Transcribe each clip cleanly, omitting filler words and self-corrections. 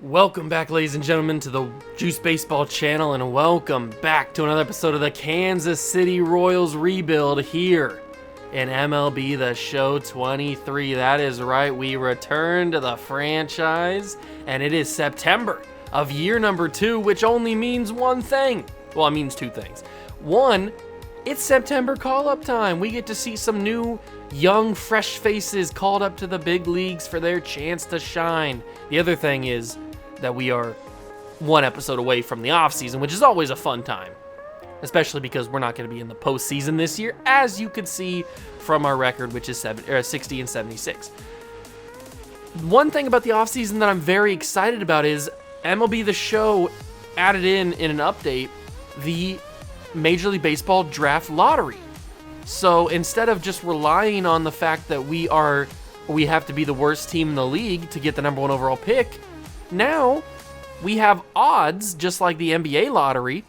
Welcome back, ladies and gentlemen, to the Juice Baseball channel, and welcome back to another episode of the Kansas City Royals rebuild here in MLB The Show 23. That is right, we return to the franchise, and it is September of year number 2, which only means one thing. Well, it means two things. One, it's September call-up time. We get to see some new, young, fresh faces called up to the big leagues for their chance to shine. The other thing is that we are one episode away from the offseason, which is always a fun time, especially because we're not going to be in the postseason this year, as you could see from our record, which is 60 and 76. One thing about the offseason that I'm very excited about is MLB The Show added in an update the Major League Baseball draft lottery. So instead of just relying on the fact that we have to be the worst team in the league to get the number 1 overall pick, now we have odds, just like the NBA lottery,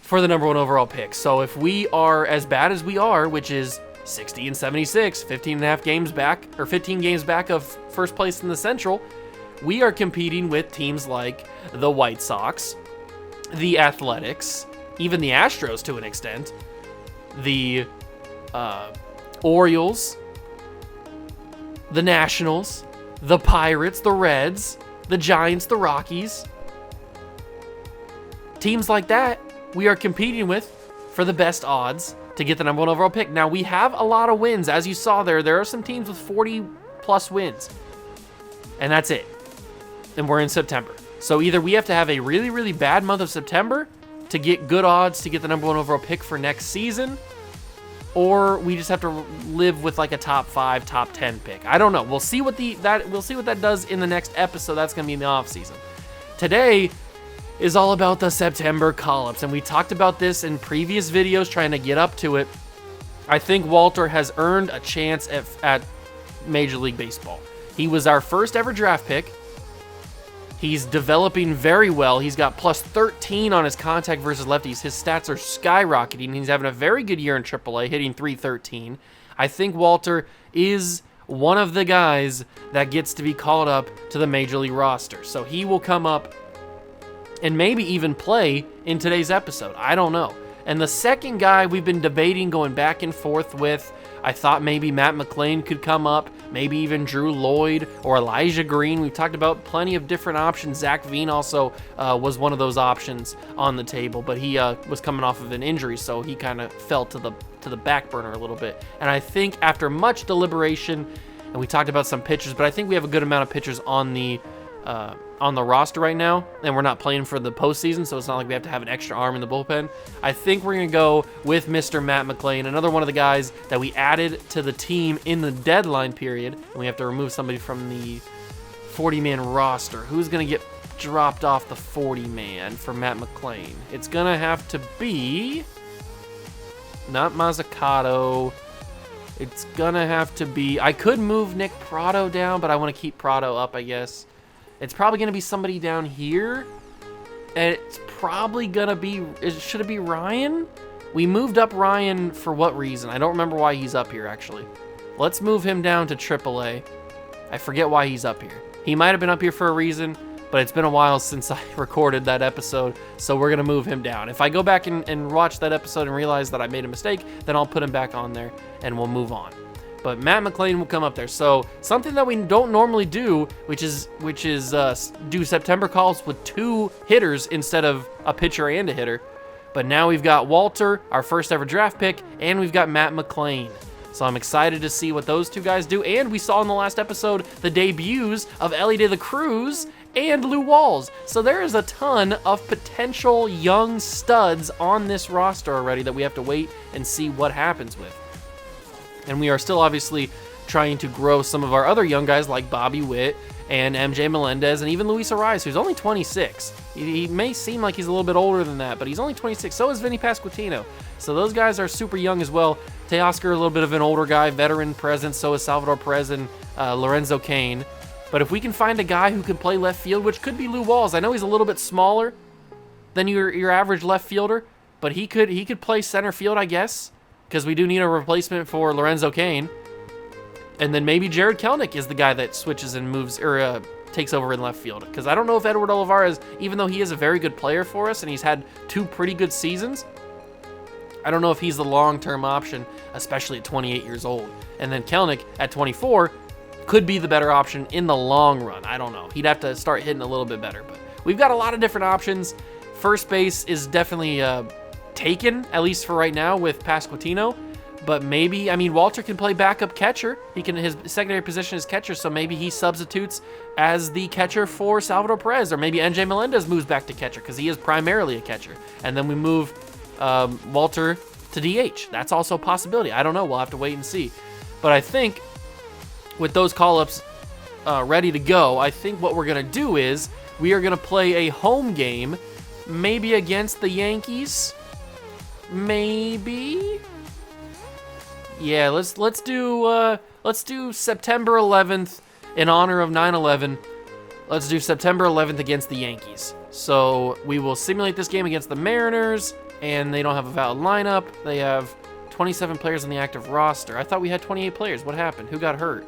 for the number 1 overall pick. So if we are as bad as we are, which is 60 and 76, 15 and a half games back, or 15 games back of first place in the Central, we are competing with teams like the White Sox, the Athletics, even the Astros to an extent, the Orioles, the Nationals, the Pirates, the Reds, the Giants, the Rockies. Teams like that we are competing with for the best odds to get the number 1 overall pick. Now, we have a lot of wins. As you saw there are some teams with 40-plus wins. And that's it. And we're in September. So either we have to have a really, really bad month of September to get good odds to get the number 1 overall pick for next season, or we just have to live with like a top 5, top 10 pick. I don't know. We'll see what that does in the next episode. That's going to be in the off season. Today is all about the September call-ups, and we talked about this in previous videos trying to get up to it. I think Walter has earned a chance at Major League Baseball. He was our first ever draft pick. He's developing very well. He's got plus 13 on his contact versus lefties. His stats are skyrocketing. He's having a very good year in AAA, hitting .313. I think Walter is one of the guys that gets to be called up to the Major League roster. So he will come up and maybe even play in today's episode. I don't know. And the second guy we've been debating, going back and forth with, I thought maybe Matt McLain could come up, maybe even Drew Lloyd or Elijah Green. We've talked about plenty of different options. Zach Veen also was one of those options on the table, but he was coming off of an injury, so he kind of fell to the back burner a little bit. And I think after much deliberation, and we talked about some pitchers, but I think we have a good amount of pitchers on the roster right now, and we're not playing for the postseason, so it's not like we have to have an extra arm in the bullpen. I think we're going to go with Mr. Matt McLain, another one of the guys that we added to the team in the deadline period, and we have to remove somebody from the 40-man roster. Who's going to get dropped off the 40-man for Matt McLain? It's going to have to be not Mazzucato. It's going to have to be... I could move Nick Prado down, but I want to keep Prado up, I guess. It's probably going to be somebody down here. And it's probably going to be... Should it be Ryan? We moved up Ryan for what reason? I don't remember why he's up here, actually. Let's move him down to AAA. I forget why he's up here. He might have been up here for a reason, but it's been a while since I recorded that episode, so we're going to move him down. If I go back and watch that episode and realize that I made a mistake, then I'll put him back on there, and we'll move on. But Matt McLain will come up there. So something that we don't normally do, which is do September calls with 2 hitters instead of a pitcher and a hitter. But now we've got Walter, our first ever draft pick, and we've got Matt McLain. So I'm excited to see what those two guys do. And we saw in the last episode the debuts of Ellie De La Cruz and Lou Walls. So there is a ton of potential young studs on this roster already that we have to wait and see what happens with. And we are still obviously trying to grow some of our other young guys like Bobby Witt and MJ Melendez and even Luis Ariz, who's only 26. He may seem like he's a little bit older than that, but he's only 26. So is Vinny Pasquantino. So those guys are super young as well. Teoscar, a little bit of an older guy, veteran presence. So is Salvador Perez and Lorenzo Cain. But if we can find a guy who can play left field, which could be Lou Walls. I know he's a little bit smaller than your average left fielder, but he could play center field, I guess, because we do need a replacement for Lorenzo Cain. And then maybe Jared Kelnick is the guy that switches and moves, or takes over in left field. Because I don't know if Edward Olivares, even though he is a very good player for us and he's had 2 pretty good seasons, I don't know if he's the long-term option, especially at 28 years old. And then Kelenic at 24 could be the better option in the long run. I don't know. He'd have to start hitting a little bit better. But we've got a lot of different options. First base is definitely taken, at least for right now, with Pasquantino. But maybe, I mean, Walter can play backup catcher. His secondary position is catcher, so maybe he substitutes as the catcher for Salvador Perez. Or maybe NJ Melendez moves back to catcher because he is primarily a catcher. And then we move Walter to DH. That's also a possibility. I don't know. We'll have to wait and see. But I think with those call-ups ready to go, I think what we're going to do is we are going to play a home game, maybe against the Yankees. Maybe. Yeah, let's do September 11th in honor of 9/11. Let's do September 11th against the Yankees. So we will simulate this game against the Mariners, and they don't have a valid lineup. They have 27 players on the active roster. I thought we had 28 players. What happened? Who got hurt?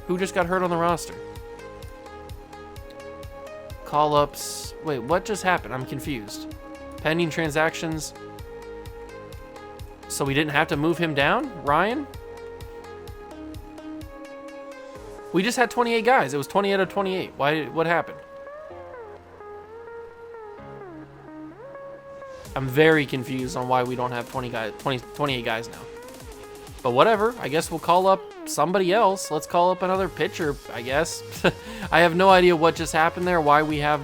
Who just got hurt on the roster? Call-ups. Wait, what just happened? I'm confused. Pending transactions. So we didn't have to move him down? Ryan? We just had 28 guys. It was 20 out of 28. What happened? I'm very confused on why we don't have 28 guys now. But whatever. I guess we'll call up somebody else. Let's call up another pitcher, I guess. I have no idea what just happened there, why we have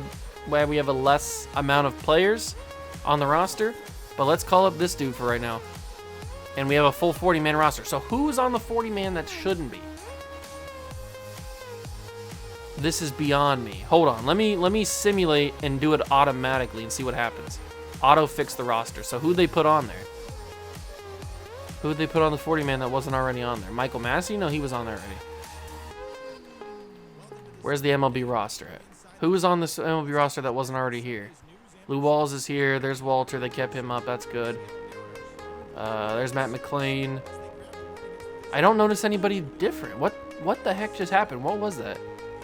a less amount of players on the roster. But let's call up this dude for right now. And we have a full 40-man roster. So who's on the 40-man that shouldn't be? This is beyond me. Hold on. Let me simulate and do it automatically and see what happens. Auto fix the roster. So who'd they put on there? Who'd they put on the 40-man that wasn't already on there? Michael Massey? No, he was on there already. Where's the MLB roster at? Who was on this MLB roster that wasn't already here? Lou Walls is here. There's Walter. They kept him up. That's good. There's Matt McClain. I don't notice anybody different. What the heck just happened? What was that?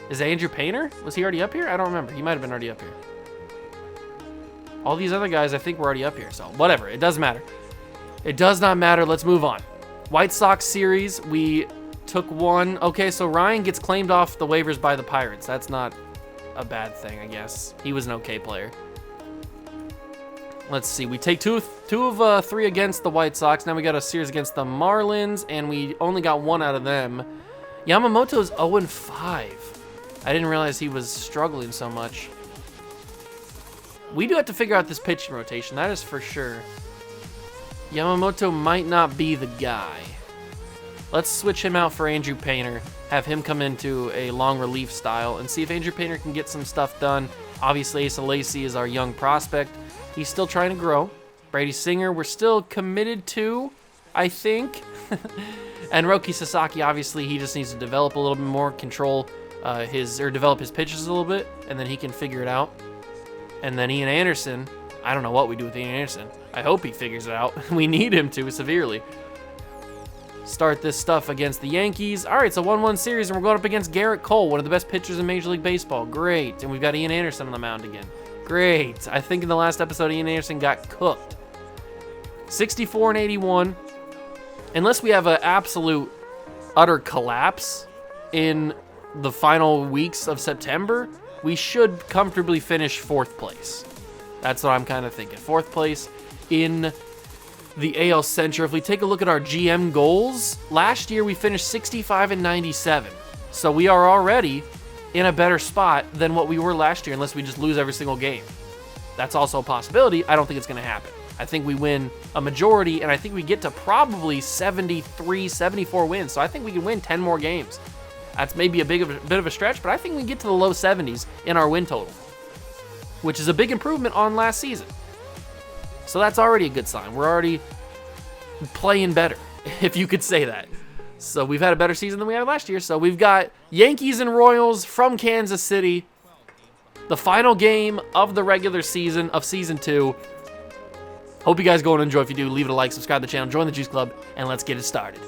Is it Andrew Painter? Was he already up here? I don't remember. He might have been already up here. All these other guys, I think, were already up here. So, whatever. It doesn't matter. It does not matter. Let's move on. White Sox series. We took one. Okay, so Ryan gets claimed off the waivers by the Pirates. That's not a bad thing, I guess. He was an okay player. Let's see. We take two of 3 against the White Sox. Now we got a series against the Marlins, and we only got 1 out of them. Yamamoto's 0-5. I didn't realize he was struggling so much. We do have to figure out this pitching rotation. That is for sure. Yamamoto might not be the guy. Let's switch him out for Andrew Painter. Have him come into a long relief style and see if Andrew Painter can get some stuff done. Obviously, Asa Lacy is our young prospect. He's still trying to grow. Brady Singer, we're still committed to, I think. And Roki Sasaki, obviously, he just needs to develop a little bit more, develop his pitches a little bit, and then he can figure it out. And then Ian Anderson, I don't know what we do with Ian Anderson. I hope he figures it out. We need him to severely. Start this stuff against the Yankees. All right, it's a 1-1 series, and we're going up against Garrett Cole, one of the best pitchers in Major League Baseball. Great. And we've got Ian Anderson on the mound again. Great. I think in the last episode, Ian Anderson got cooked. 64 and 81. Unless we have an absolute utter collapse in the final weeks of September, we should comfortably finish 4th place. That's what I'm kind of thinking. 4th place in the AL Central. If we take a look at our GM goals, last year we finished 65 and 97. So we are already in a better spot than what we were last year, unless we just lose every single game. That's also a possibility. I don't think it's going to happen. I think we win a majority, and I think we get to probably 73, 74 wins. So I think we can win 10 more games. That's maybe a bit of a stretch, but I think we can get to the low 70s in our win total, which is a big improvement on last season. So that's already a good sign. We're already playing better, if you could say that. So we've had a better season than we had last year. So we've got Yankees and Royals from Kansas City. The final game of the regular season of Season 2. Hope you guys go and enjoy. If you do, leave it a like, subscribe to the channel, join the Juice Club, and let's get it started.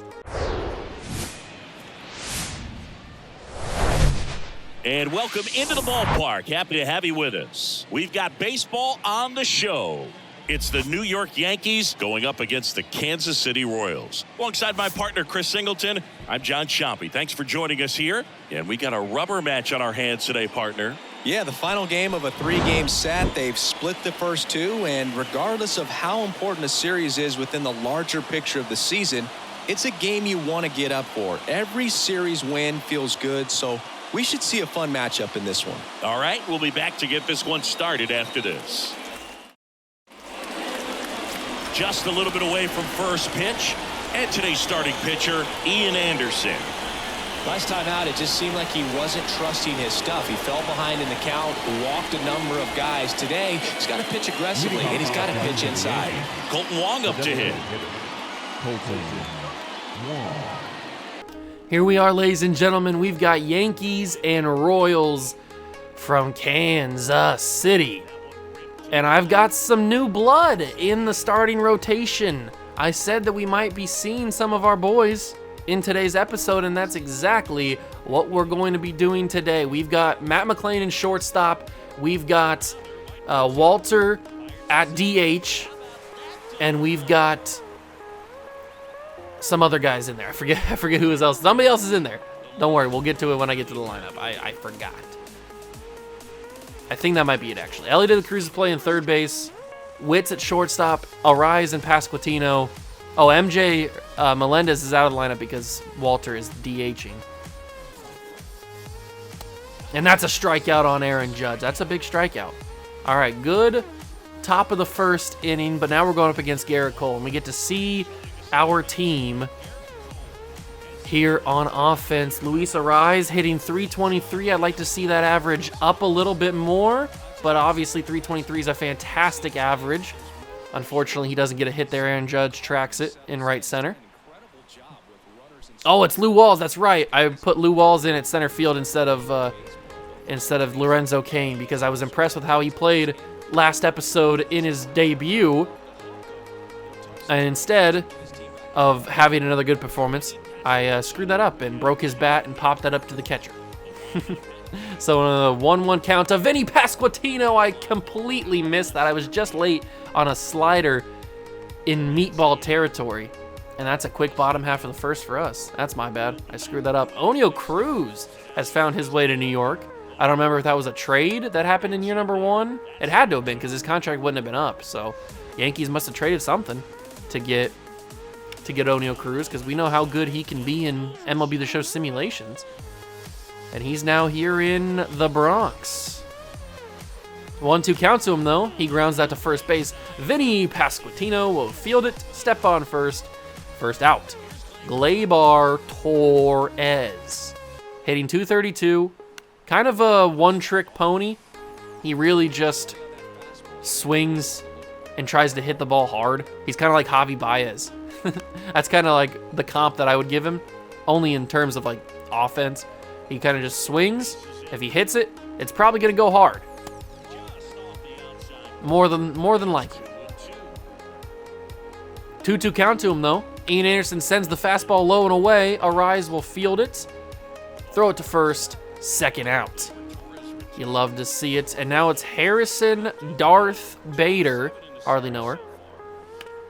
And welcome into the ballpark. Happy to have you with us. We've got baseball on the show. It's the New York Yankees going up against the Kansas City Royals. Alongside my partner, Chris Singleton, I'm John Chompy. Thanks for joining us here. And we got a rubber match on our hands today, partner. Yeah, the final game of a 3-game set. They've split the first 2, and regardless of how important a series is within the larger picture of the season, it's a game you want to get up for. Every series win feels good, so we should see a fun matchup in this one. All right, we'll be back to get this one started after this. Just a little bit away from first pitch, and today's starting pitcher, Ian Anderson. Last time out, it just seemed like he wasn't trusting his stuff. He fell behind in the count, walked a number of guys. Today, he's got to pitch aggressively, and he's got to pitch inside. Colton Wong up to hit. Here we are, ladies and gentlemen. We've got Yankees and Royals from Kansas City. And I've got some new blood in the starting rotation. I said that we might be seeing some of our boys in today's episode, and that's exactly what we're going to be doing today. We've got Matt McClain in shortstop. We've got Walter at DH. And we've got some other guys in there. I forget who else. Somebody else is in there. Don't worry, we'll get to it when I get to the lineup. I forgot. I think that might be it, actually. Ellie De La Cruz is playing third base. Witts at shortstop. Arise and Pasquantino. Oh, MJ Melendez is out of the lineup because Walter is DHing. And that's a strikeout on Aaron Judge. That's a big strikeout. All right, good top of the first inning, but now we're going up against Garrett Cole, and we get to see our team here on offense. Luis Arise hitting .323. I'd like to see that average up a little bit more, but obviously .323 is a fantastic average. Unfortunately, he doesn't get a hit there. Aaron Judge tracks it in right center. Oh, it's Lou Walls. That's right. I put Lou Walls in at center field instead of Lorenzo Cain because I was impressed with how he played last episode in his debut. And instead of having another good performance, I screwed that up and broke his bat and popped that up to the catcher. So on a 1-1 count to Vinny Pasquantino, I completely missed that. I was just late on a slider in meatball territory. And that's a quick bottom half of the first for us. That's my bad. I screwed that up. Oneil Cruz has found his way to New York. I don't remember if that was a trade that happened in year number 1. It had to have been because his contract wouldn't have been up. So Yankees must have traded something to get Oneil Cruz because we know how good he can be in MLB The Show simulations. And he's now here in the Bronx. 1-2 count to him, though. He grounds that to first base. Vinny Pasquantino will field it. Step on first. First out. Gleyber Torres. Hitting .232. Kind of a one-trick pony. He really just swings and tries to hit the ball hard. He's kind of like Javi Baez. That's kind of like the comp that I would give him. Only in terms of like offense. He kind of just swings. If he hits it, it's probably going to go hard. More than likely. 2-2 count to him, though. Ian Anderson sends the fastball low and away. Arise will field it. Throw it to first. Second out. You love to see it. And now it's Harrison Darth Bader. Hardly know her.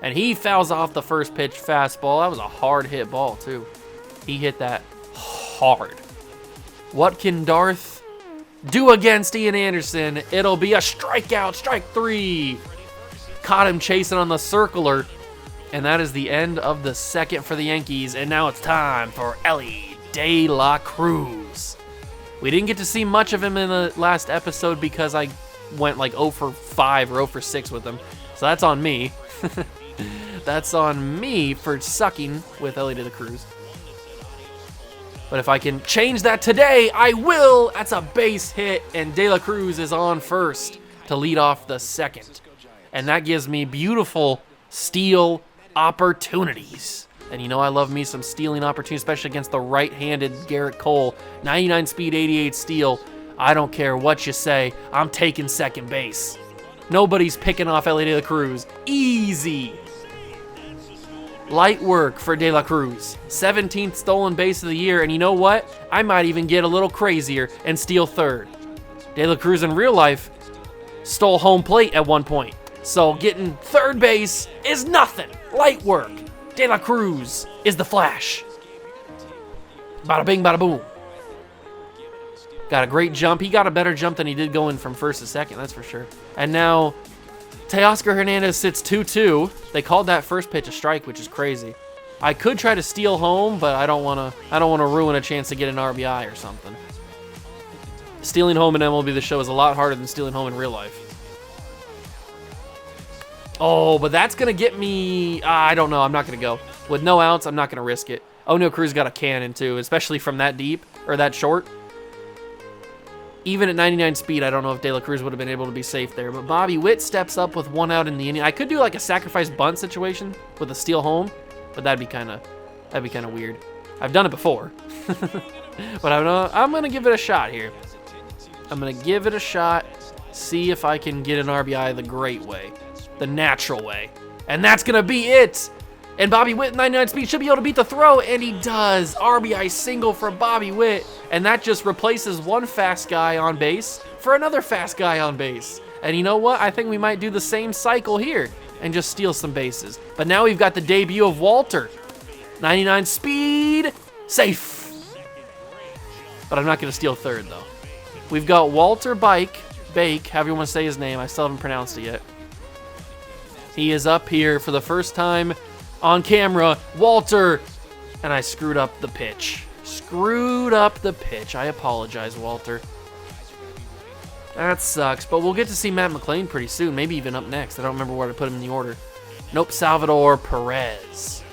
And he fouls off the first pitch fastball. That was a hard hit ball, too. He hit that hard. What can Darth do against Ian Anderson? It'll be a strikeout, strike 3. Caught him chasing on the circler. And that is the end of the second for the Yankees. And now it's time for Ellie De La Cruz. We didn't get to see much of him in the last episode because I went like 0 for 5 or 0 for 6 with him. So that's on me. That's on me for sucking with Ellie De La Cruz. But if I can change that today, I will. That's a base hit, and De La Cruz is on first to lead off the second. And that gives me beautiful steal opportunities. And you know I love me some stealing opportunities, especially against the right-handed Garrett Cole. 99 speed, 88 steal. I don't care what you say. I'm taking second base. Nobody's picking off Ellie De La Cruz. Easy. Light work for De La Cruz. 17th stolen base of the year, and you know what? I might even get a little crazier and steal third. De La Cruz in real life stole home plate at one point. So getting third base is nothing. Light work. De La Cruz is the Flash. Bada bing, bada boom. Got a great jump. He got a better jump than he did going from first to second, that's for sure. And now Teoscar Hernandez sits 2-2. They called that first pitch a strike, which is crazy. I could try to steal home, but I don't want to ruin a chance to get an RBI or something. Stealing home in MLB The Show is a lot harder than stealing home in real life. Oh, but that's going to get me... I don't know. I'm not going to go. With no outs, I'm not going to risk it. O'Neal Cruz got a cannon, too, especially from that deep, or that short. Even at 99 speed, I don't know if De La Cruz would have been able to be safe there. But Bobby Witt steps up with one out in the inning. I could do like a sacrifice bunt situation with a steal home, but that'd be kind of weird. I've done it before. But I'm going to give it a shot here. I'm going to give it a shot, see if I can get an RBI the great way, the natural way. And that's going to be it. And Bobby Witt, 99 speed, should be able to beat the throw, and he does. RBI single for Bobby Witt, and that just replaces one fast guy on base for another fast guy on base. And you know what? I think we might do the same cycle here and just steal some bases. But now we've got the debut of Walter. 99 speed, safe. But I'm not going to steal third, though. We've got Walter Bake, however you want to say his name. I still haven't pronounced it yet. He is up here for the first time on camera. Walter, and I screwed up the pitch. I apologize, Walter. That sucks, but we'll get to see Matt McLain pretty soon, maybe even up next. I don't remember where to put him in the order. Nope, Salvador Perez.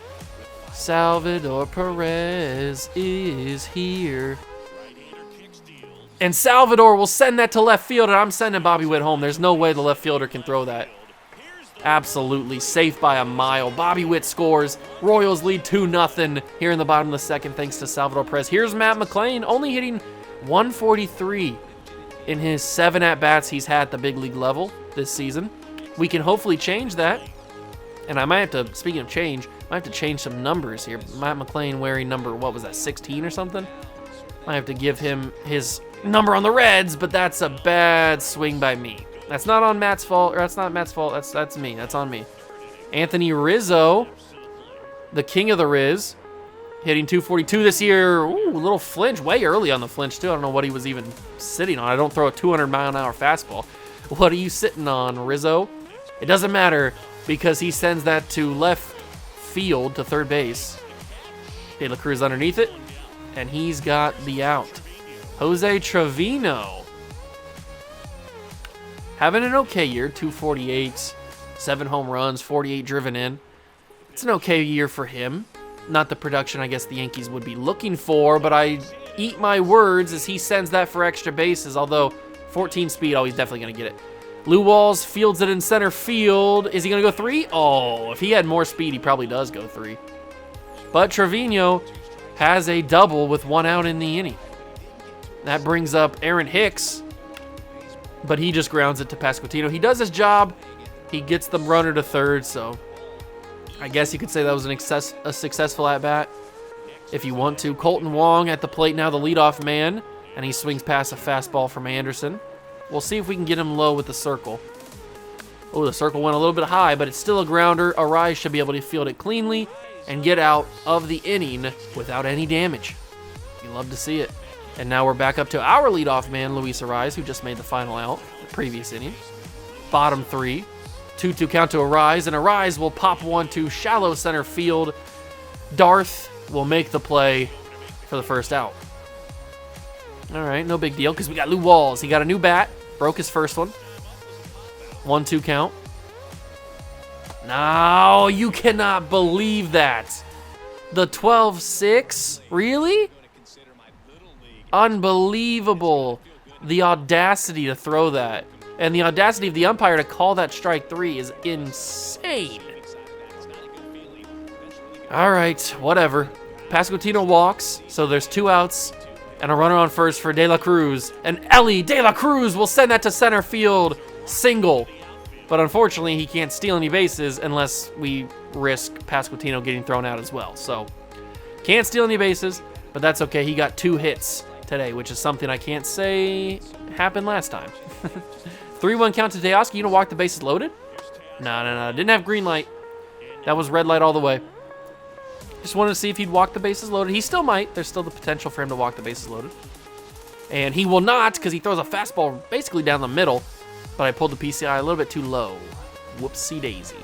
Salvador Perez is here. And Salvador will send that to left field, and I'm sending Bobby Witt home. There's no way the left fielder can throw that. Absolutely safe by a mile. Bobby Witt scores. Royals lead 2-0 here in the bottom of the second thanks to Salvador Perez. Here's Matt McLain only hitting 143 in his 7 at-bats he's had at the big league level this season. We can hopefully change that. And I might have to, speaking of change, I might have to change some numbers here. Matt McLain wearing number, what was that, 16 or something? I have to give him his number on the Reds, but that's a bad swing by me. That's not on Matt's fault, or that's not Matt's fault, that's me, that's on me. Anthony Rizzo, the king of the Riz, hitting 242 this year. Ooh, a little flinch, way early on the flinch too. I don't know what he was even sitting on. I don't throw a 200-mile-an-hour fastball. What are you sitting on, Rizzo? It doesn't matter because he sends that to left field to third base. De La Cruz underneath it, and he's got the out. Jose Trevino, having an okay year, 248, 7 home runs, 48 driven in. It's an okay year for him. Not the production I guess the Yankees would be looking for, but I eat my words as he sends that for extra bases, although 14 speed, oh, he's definitely going to get it. Lou Walls fields it in center field. Is he going to go 3? Oh, if he had more speed, he probably does go 3. But Trevino has a double with 1 out in the inning. That brings up Aaron Hicks, but he just grounds it to Pasquantino. He does his job. He gets the runner to third, so I guess you could say that was a successful at-bat if you want to. Colton Wong at the plate now, the leadoff man, and he swings past a fastball from Anderson. We'll see if we can get him low with the circle. Oh, the circle went a little bit high, but it's still a grounder. Arise should be able to field it cleanly and get out of the inning without any damage. You love to see it. And now we're back up to our leadoff man, Luis Arise, who just made the final out the previous inning. Bottom 3. 2-2 count to Arise, and Arise will pop one to shallow center field. Darth will make the play for the first out. All right, no big deal because we got Lou Walls. He got a new bat, broke his first one. 1-2 count. No, you cannot believe that. The 12-6? Really? Unbelievable. The audacity to throw that. And the audacity of the umpire to call that strike 3 is insane. All right, whatever. Pasquantino walks, so there's 2 outs and a runner on first for De La Cruz. And Ellie De La Cruz will send that to center field. Single. But unfortunately, he can't steal any bases unless we risk Pasquantino getting thrown out as well. So, can't steal any bases, but that's okay. He got 2 hits today, which is something I can't say happened last time. 3-1 count to Teoscar. You don't walk the bases loaded? No. Didn't have green light. That was red light all the way. Just wanted to see if he'd walk the bases loaded. He still might. There's still the potential for him to walk the bases loaded. And he will not because he throws a fastball basically down the middle. But I pulled the PCI a little bit too low. Whoopsie daisy.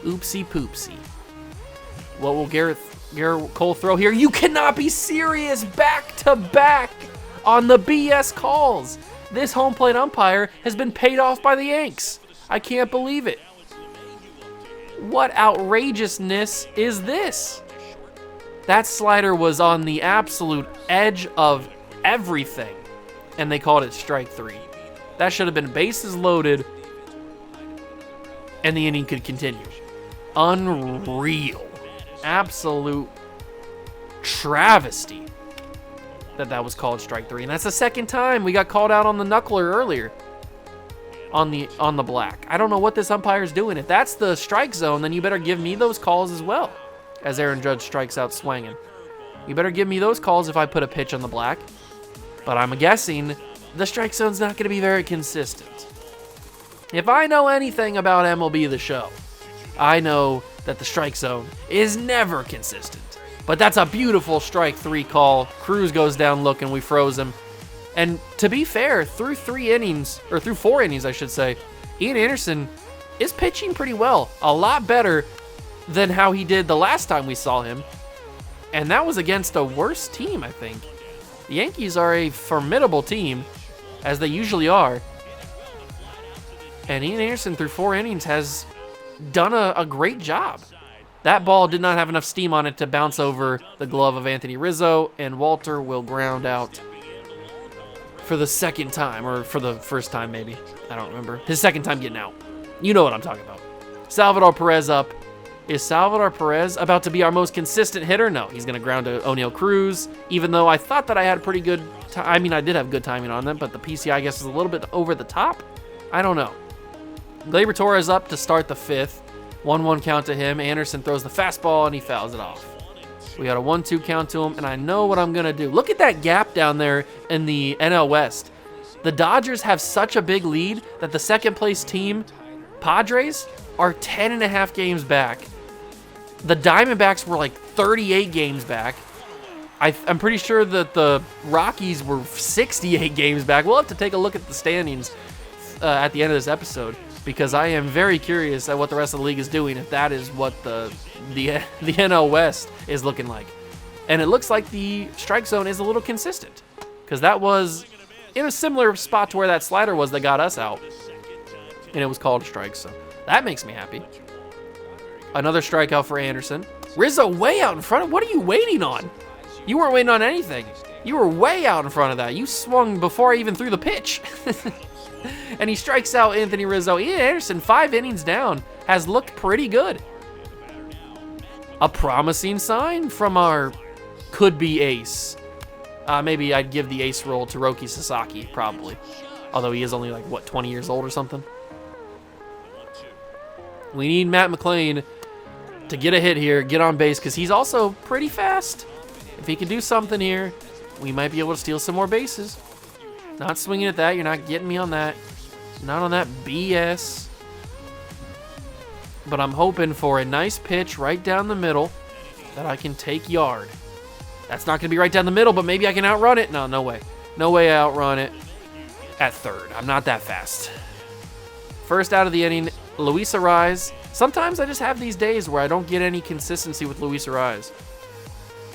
Oopsie poopsie. What will Garrett Cole throw here? You cannot be serious. Back to back on the BS calls. This home plate umpire has been paid off by the Yanks. I can't believe it. What outrageousness is this? That slider was on the absolute edge of everything, and they called it strike 3. That should have been bases loaded, and the inning could continue. Unreal. Absolute travesty that was called strike 3. And that's the second time we got called out on the knuckler earlier on the black. I don't know what this umpire's doing. If that's the strike zone, then you better give me those calls as well, as Aaron Judge strikes out swinging. You better give me those calls if I put a pitch on the black. But I'm guessing the strike zone's not going to be very consistent. If I know anything about MLB The Show, I know that the strike zone is never consistent. But that's a beautiful strike 3 call. Cruz goes down looking. We froze him. And to be fair, through 4 innings, I should say, Ian Anderson is pitching pretty well. A lot better than how he did the last time we saw him. And that was against a worse team, I think. The Yankees are a formidable team, as they usually are. And Ian Anderson, through 4 innings, has done a great job. That ball did not have enough steam on it to bounce over the glove of Anthony Rizzo, and Walter will ground out for the second time, or for the first time maybe. I don't remember. His second time getting out. You know what I'm talking about. Salvador Perez up. Is Salvador Perez about to be our most consistent hitter? No, he's going to ground to O'Neal Cruz, even though I thought that I had pretty good I mean, I did have good timing on them, but the PCI, I guess, is a little bit over the top. I don't know. Gleyber Torres up to start the 5th. 1-1 count to him. Anderson throws the fastball, and he fouls it off. We got a 1-2 count to him, and I know what I'm going to do. Look at that gap down there in the NL West. The Dodgers have such a big lead that the second-place team, Padres, are 10.5 games back. The Diamondbacks were like 38 games back. I'm pretty sure that the Rockies were 68 games back. We'll have to take a look at the standings at the end of this episode, because I am very curious at what the rest of the league is doing, if that is what the NL West is looking like. And it looks like the strike zone is a little consistent, because that was in a similar spot to where that slider was that got us out, and it was called a strike, so that makes me happy. Another strikeout for Anderson. Rizzo way out in front of, what are you waiting on? You weren't waiting on anything. You were way out in front of that. You swung before I even threw the pitch. And he strikes out Anthony Rizzo. Ian Anderson, 5 innings down, has looked pretty good. A promising sign from our could-be ace. Maybe I'd give the ace role to Roki Sasaki, probably. Although he is only, like, what, 20 years old or something? We need Matt McLean to get a hit here, get on base, because he's also pretty fast. If he can do something here, we might be able to steal some more bases. Not swinging at that. You're not getting me on that. Not on that BS. But I'm hoping for a nice pitch right down the middle that I can take yard. That's not going to be right down the middle, but maybe I can outrun it. No way. No way I outrun it at third. I'm not that fast. First out of the inning, Luis Arraez. Sometimes I just have these days where I don't get any consistency with Luis Arraez.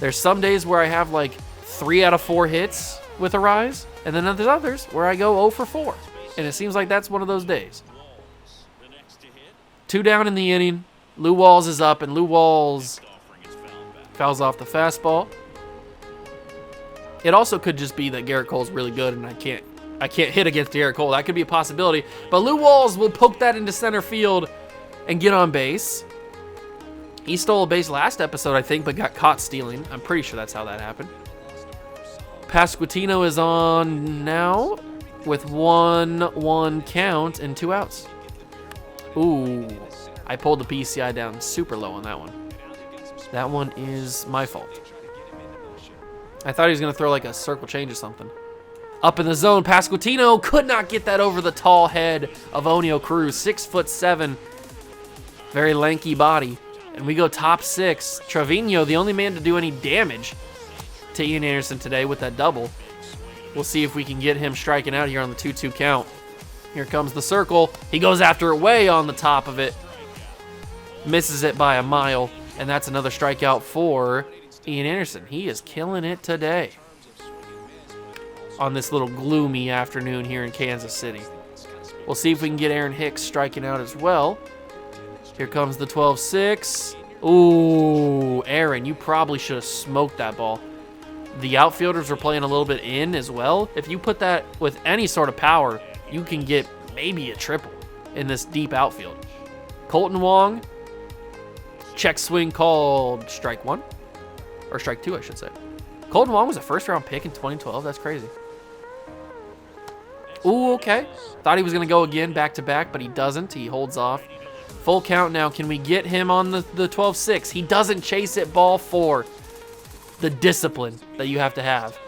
There's some days where I have like 3 out of 4 hits with Arraez, and then there's others where I go 0 for 4. And it seems like that's one of those days. 2 down in the inning. Lou Walls is up, and Lou Walls fouls off the fastball. It also could just be that Garrett Cole's really good, and I can't hit against Garrett Cole. That could be a possibility. But Lou Walls will poke that into center field and get on base. He stole a base last episode, I think, but got caught stealing. I'm pretty sure that's how that happened. Pasquantino is on now with 1-1 count and 2 outs. Ooh, I pulled the PCI down super low on that one. That one is my fault. I thought he was going to throw like a circle change or something. Up in the zone, Pasquantino could not get that over the tall head of Oneil Cruz. 6'7", very lanky body. And we go top 6. Trevino, the only man to do any damage to Ian Anderson today with that double. We'll see if we can get him striking out here on the 2-2 count. Here comes the circle. He goes after it way on the top of it. Misses it by a mile. And that's another strikeout for Ian Anderson. He is killing it today on this little gloomy afternoon here in Kansas City. We'll see if we can get Aaron Hicks striking out as well. Here comes the 12-6. Ooh, Aaron, you probably should have smoked that ball. The outfielders were playing a little bit in as well. If you put that with any sort of power, you can get maybe a triple in this deep outfield. Colton Wong, check swing called strike 1. Or strike 2, I should say. Colton Wong was a first-round pick in 2012. That's crazy. Ooh, okay. Thought he was going to go again back-to-back, but he doesn't. He holds off. Full count now. Can we get him on the 12-6? He doesn't chase it, ball 4. The discipline that you have to have.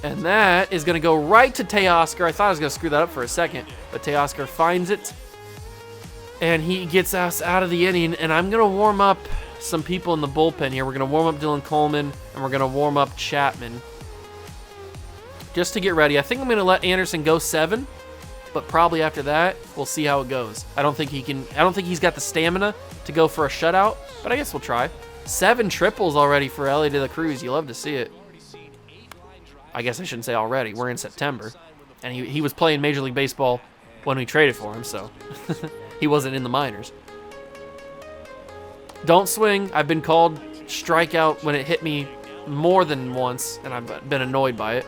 And that is going to go right to Teoscar. I thought I was going to screw that up for a second, but Teoscar finds it. And he gets us out of the inning, and I'm going to warm up some people in the bullpen here. We're going to warm up Dylan Coleman, and we're going to warm up Chapman. Just to get ready. I think I'm going to let Anderson go 7, but probably after that, we'll see how it goes. I don't think he's got the stamina to go for a shutout, but I guess we'll try. 7 triples already for Ellie De La Cruz. You love to see it. I guess I shouldn't say already. We're in September, and he was playing Major League Baseball when we traded for him, so he wasn't in the minors. Don't swing. I've been called strikeout when it hit me more than once, and I've been annoyed by it.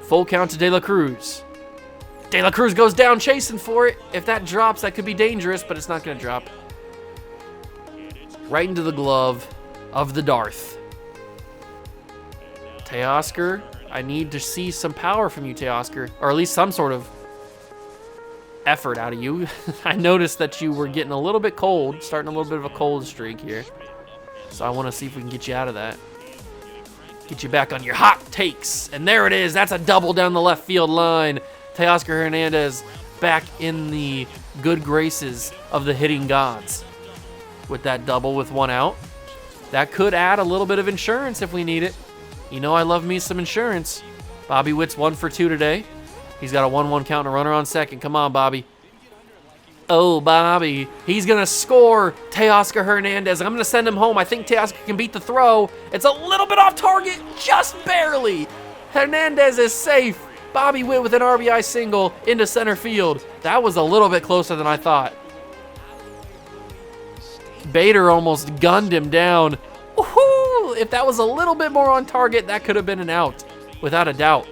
Full count to De La Cruz. De La Cruz goes down chasing for it. If that drops, that could be dangerous, but it's not going to drop. Right into the glove of the Darth. Teoscar, I need to see some power from you, Teoscar, or at least some sort of effort out of you. I noticed that you were getting a little bit cold, starting a little bit of a cold streak here. So I want to see if we can get you out of that. Get you back on your hot takes. And there it is. That's a double down the left field line. Teoscar Hernandez back in the good graces of the hitting gods with that double with 1 out. That could add a little bit of insurance if we need it. You know I love me some insurance. Bobby Witt's 1 for 2 today. He's got a 1-1 count and a runner on second. Come on, Bobby. Oh, Bobby. He's going to score Teoscar Hernandez. I'm going to send him home. I think Teoscar can beat the throw. It's a little bit off target, just barely. Hernandez is safe. Bobby Witt with an RBI single into center field. That was a little bit closer than I thought. Bader almost gunned him down. Woohoo! If that was a little bit more on target, that could have been an out, without a doubt.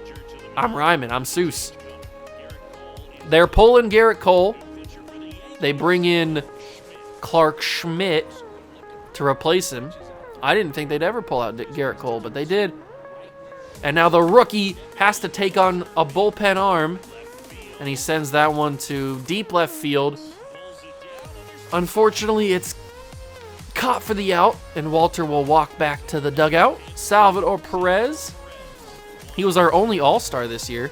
I'm rhyming. I'm Seuss. They're pulling Garrett Cole. They bring in Clark Schmidt to replace him. I didn't think they'd ever pull out Garrett Cole, but they did. And now the rookie has to take on a bullpen arm, and he sends that one to deep left field. Unfortunately, it's caught for the out, and Walter will walk back to the dugout. Salvador Perez. He was our only all-star this year,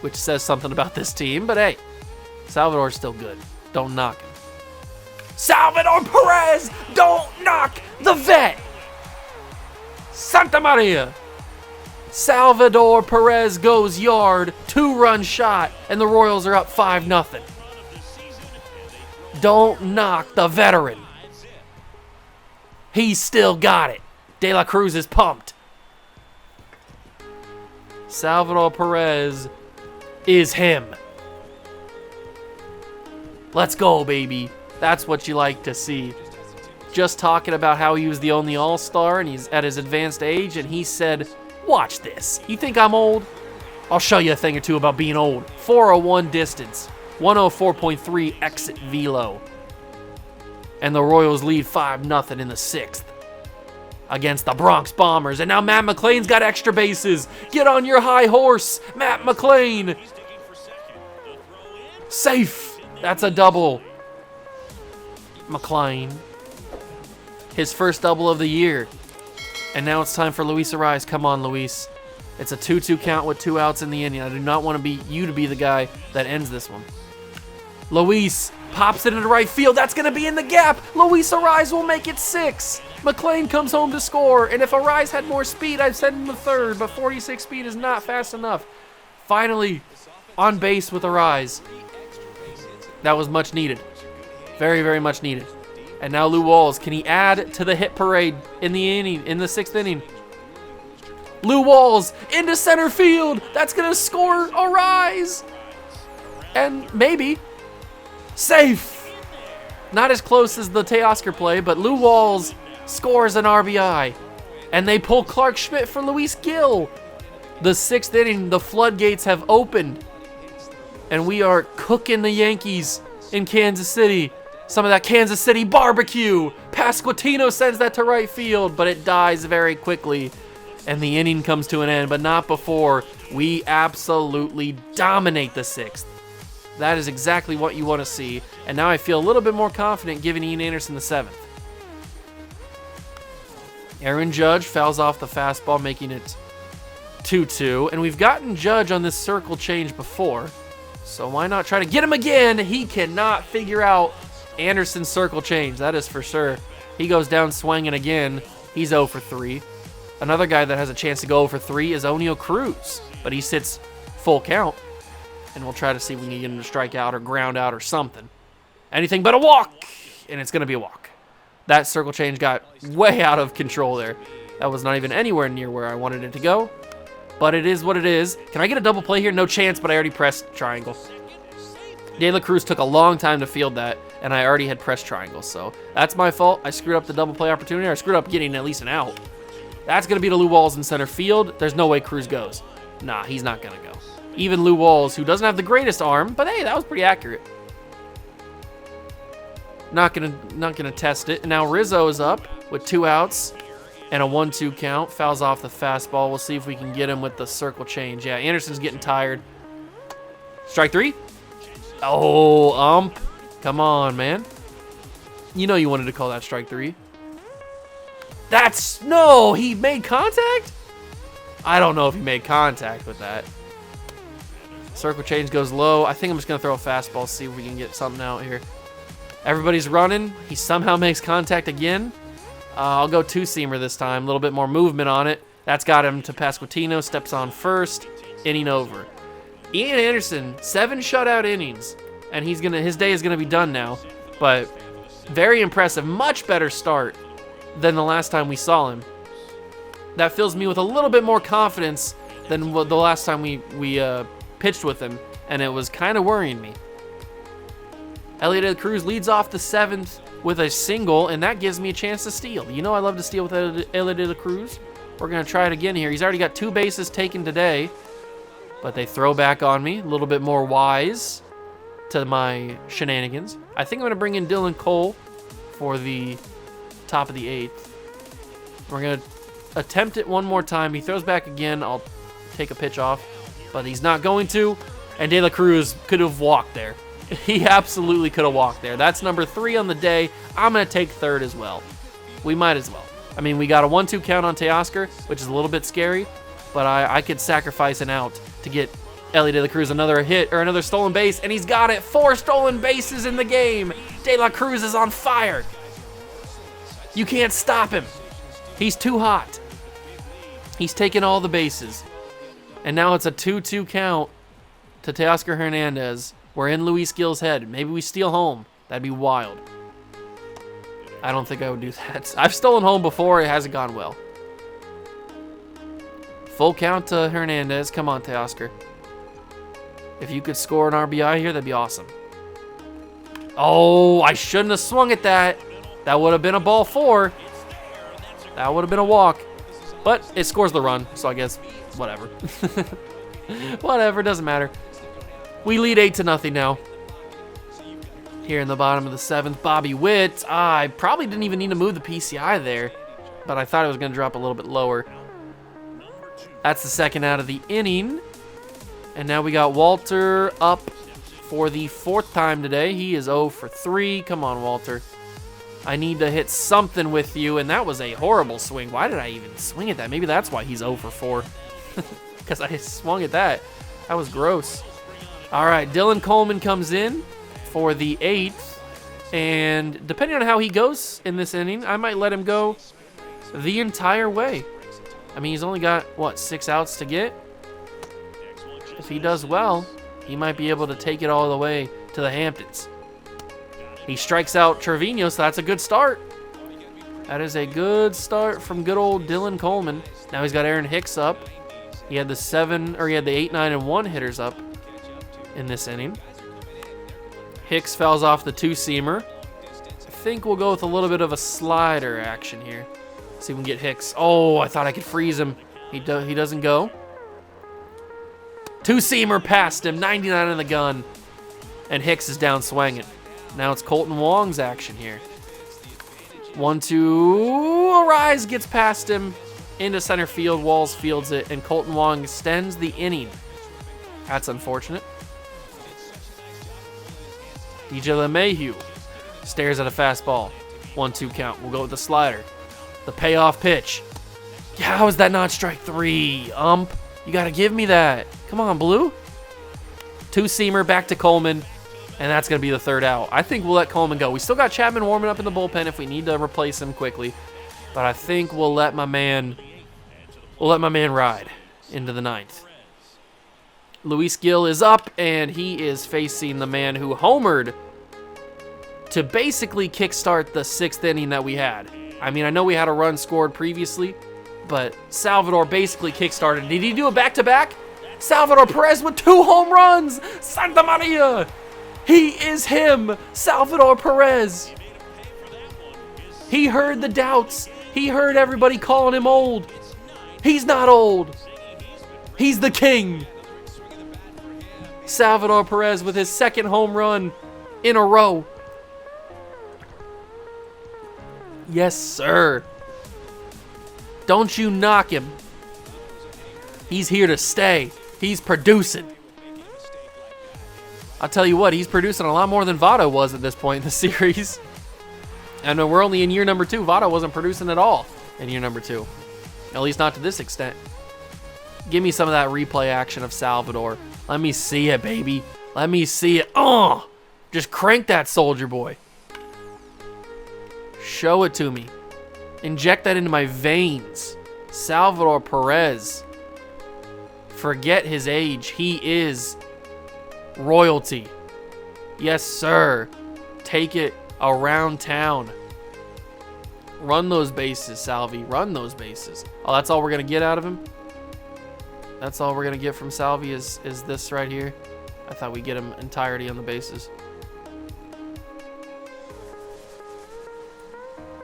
which says something about this team, but hey, Salvador's still good. Don't knock him. Salvador Perez! Don't knock the vet! Santa Maria! Salvador Perez goes yard, 2-run shot, and the Royals are up 5-0. Don't knock the veteran. He's still got it. De La Cruz is pumped. Salvador Perez is him. Let's go, baby. That's what you like to see. Just talking about how he was the only all-star and he's at his advanced age, and he said, watch this. You think I'm old? I'll show you a thing or two about being old. 401 distance, 104.3 exit velo. And the Royals lead 5-0 in the 6th against the Bronx Bombers. And now Matt McLain's got extra bases. Get on your high horse, Matt McLain. Safe. That's a double. McLean. His first double of the year. And now it's time for Luis Arraez. Come on, Luis. It's a 2-2 count with 2 outs in the inning. I do not want to be you to be the guy that ends this one. Luis pops it into right field. That's going to be in the gap. Luis Arraez will make it 6. McLean comes home to score. And if Arraez had more speed, I'd send him to third. But 46 speed is not fast enough. Finally, on base with Arraez. That was much needed. Very, very much needed. And now Lou Walls, can he add to the hit parade in the inning, in the 6th inning? Lou Walls into center field. That's going to score Arraez. And maybe safe. Not as close as the Teoscar play, but Lou Walls scores an RBI. And they pull Clark Schmidt for Luis Gil. The 6th inning, the floodgates have opened. And we are cooking the Yankees in Kansas City. Some of that Kansas City barbecue. Pasquantino sends that to right field, but it dies very quickly. And the inning comes to an end, but not before we absolutely dominate the 6th. That is exactly what you want to see. And now I feel a little bit more confident giving Ian Anderson the 7th. Aaron Judge fouls off the fastball, making it 2-2. And we've gotten Judge on this circle change before. So why not try to get him again? He cannot figure out Anderson's circle change. That is for sure. He goes down swinging again. He's 0 for 3. Another guy that has a chance to go 0 for 3 is O'Neal Cruz. But he sits full count. And we'll try to see if we can get him to strike out or ground out or something. Anything but a walk. And it's going to be a walk. That circle change got way out of control there. That was not even anywhere near where I wanted it to go. But it is what it is. Can I get a double play here? No chance, but I already pressed triangle. De La Cruz took a long time to field that, and I already had pressed triangle. So that's my fault. I screwed up the double play opportunity. I screwed up getting at least an out. That's going to be to Lou Walls in center field. There's no way Cruz goes. Nah, he's not going to go. Even Lou Walls, who doesn't have the greatest arm, but hey, that was pretty accurate. Not gonna test it. And now Rizzo is up with 2 outs and a 1-2 count. Fouls off the fastball. We'll see if we can get him with the circle change. Yeah, Anderson's getting tired. Strike 3. Oh, come on, man. You know you wanted to call that strike 3. No, he made contact? I don't know if he made contact with that. Circle change goes low. I think I'm just going to throw a fastball, see if we can get something out here. Everybody's running. He somehow makes contact again. I'll go 2-seamer this time. A little bit more movement on it. That's got him to Pasquantino. Steps on first. Inning over. Ian Anderson, 7 shutout innings. And his day is going to be done now. But very impressive. Much better start than the last time we saw him. That fills me with a little bit more confidence than the last time we pitched with him, and it was kind of worrying me. Elliot De La Cruz leads off the 7th with a single, and that gives me a chance to steal. You know I love to steal with Elliot De La Cruz. We're going to try it again here. He's already got 2 bases taken today, but they throw back on me. A little bit more wise to my shenanigans. I think I'm going to bring in Dylan Cole for the top of the 8th. We're going to attempt it one more time. He throws back again. I'll take a pitch off, but he's not going to. And De La Cruz could have walked there. He absolutely could have walked there. That's number 3 on the day. I'm going to take 3rd as well. We might as well. I mean, we got a 1-2 count on Teoscar, which is a little bit scary, but I could sacrifice an out to get Ellie De La Cruz another hit or another stolen base, and he's got it. 4 stolen bases in the game. De La Cruz is on fire. You can't stop him. He's too hot. He's taking all the bases. And now it's a 2-2 count to Teoscar Hernandez. We're in Luis Gil's head. Maybe we steal home. That'd be wild. I don't think I would do that. I've stolen home before. It hasn't gone well. Full count to Hernandez. Come on, Teoscar. If you could score an RBI here, that'd be awesome. Oh, I shouldn't have swung at that. That would have been a ball 4. That would have been a walk. But it scores the run, so I guess whatever. Whatever, doesn't matter. We lead 8-0 now. Here in the bottom of the 7th, Bobby Witt. I probably didn't even need to move the PCI there, but I thought it was going to drop a little bit lower. That's the 2nd out of the inning. And now we got Walter up for the 4th time today. He is 0 for 3. Come on, Walter. I need to hit something with you, and that was a horrible swing. Why did I even swing at that? Maybe that's why he's 0 for 4. Because I swung at that. That was gross. All right, Dylan Coleman comes in for the 8th, and depending on how he goes in this inning, I might let him go the entire way. I mean, he's only got, what, 6 outs to get? If he does well, he might be able to take it all the way to the Hamptons. He strikes out Trevino, so that's a good start. That is a good start from good old Dylan Coleman. Now he's got Aaron Hicks up. He had the 8, 9, and 1 hitters up in this inning. Hicks fouls off the 2-seamer. I think we'll go with a little bit of a slider action here. See if we can get Hicks. Oh, I thought I could freeze him. He doesn't go. 2-seamer past him, 99 in the gun. And Hicks is down swinging. Now it's Colton Wong's action here. 1-2, Arise gets past him into center field. Walls fields it, and Colton Wong extends the inning. That's unfortunate. DJ LeMahieu stares at a fastball. 1-2 count. We'll go with the slider. The payoff pitch. Yeah, how is that not strike 3? You got to give me that. Come on, Blue. 2-seamer back to Coleman, and that's going to be the 3rd out. I think we'll let Coleman go. We still got Chapman warming up in the bullpen if we need to replace him quickly, but I think we'll let my man ride into the 9th. Luis Gil is up, and he is facing the man who homered to basically kickstart the 6th inning that we had. I mean, I know we had a run scored previously, but Salvador basically kickstarted. Did he do a back-to-back? Salvador Perez with 2 home runs! Santa Maria! He is him, Salvador Perez. He heard the doubts. He heard everybody calling him old. He's not old. He's the king. Salvador Perez with his 2nd home run in a row. Yes, sir. Don't you knock him. He's here to stay. He's producing. I'll tell you what, he's producing a lot more than Votto was at this point in the series. And we're only in year number 2. Votto wasn't producing at all in year number 2. At least not to this extent. Give me some of that replay action of Salvador. Let me see it, baby. Let me see it. Oh, just crank that soldier boy. Show it to me. Inject that into my veins. Salvador Perez. Forget his age. He is royalty. Yes, sir. Take it around town. Run those bases, Salvi. Run those bases. Oh, that's all we're going to get out of him? That's all we're going to get from Salvi is this right here? I thought we'd get him entirety on the bases.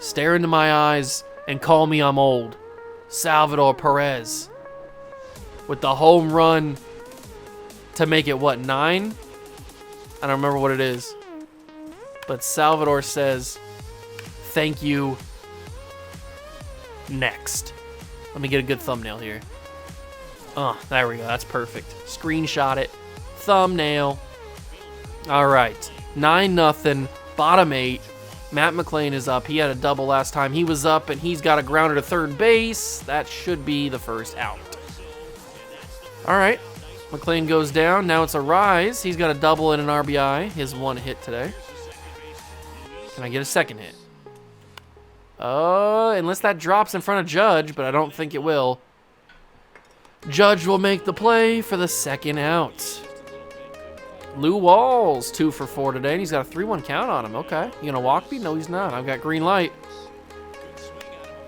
Stare into my eyes and call me I'm old. Salvador Perez. With the home run to make it, what, 9? I don't remember what it is. But Salvador says, thank you. Next. Let me get a good thumbnail here. Oh, there we go. That's perfect. Screenshot it. Thumbnail. All right. 9-0. Bottom 8. Matt McLean is up. He had a double last time. He was up, and he's got a grounder to third base. That should be the 1st out. All right. McLean goes down. Now it's a rise. He's got a double and an RBI. His 1 hit today. Can I get a 2nd hit? Unless that drops in front of Judge, but I don't think it will. Judge will make the play for the 2nd out. Lou Walls, 2 for 4 today, and he's got a 3-1 count on him. Okay. You gonna walk me? No, he's not. I've got green light.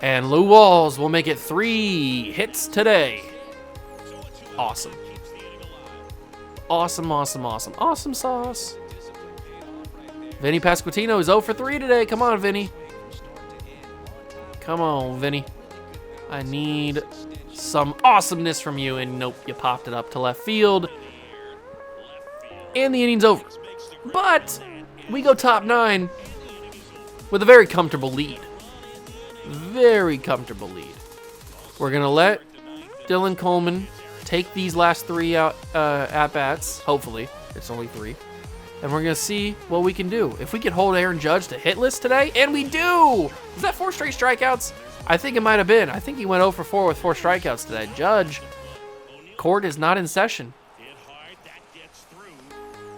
And Lou Walls will make it 3 hits today. Awesome. Awesome, awesome, awesome. Awesome sauce. Vinny Pasquantino is 0 for 3 today. Come on, Vinny. Come on, Vinny. I need some awesomeness from you. And nope, you popped it up to left field. And the inning's over. But we go top 9 with a very comfortable lead. Very comfortable lead. We're going to let Dylan Coleman take these last 3 at-bats. Hopefully. It's only 3. and we're going to see what we can do. If we can hold Aaron Judge to hitless today, and we do! Is that 4 straight strikeouts? I think it might have been. I think he went 0 for 4 with 4 strikeouts today. Judge, court is not in session.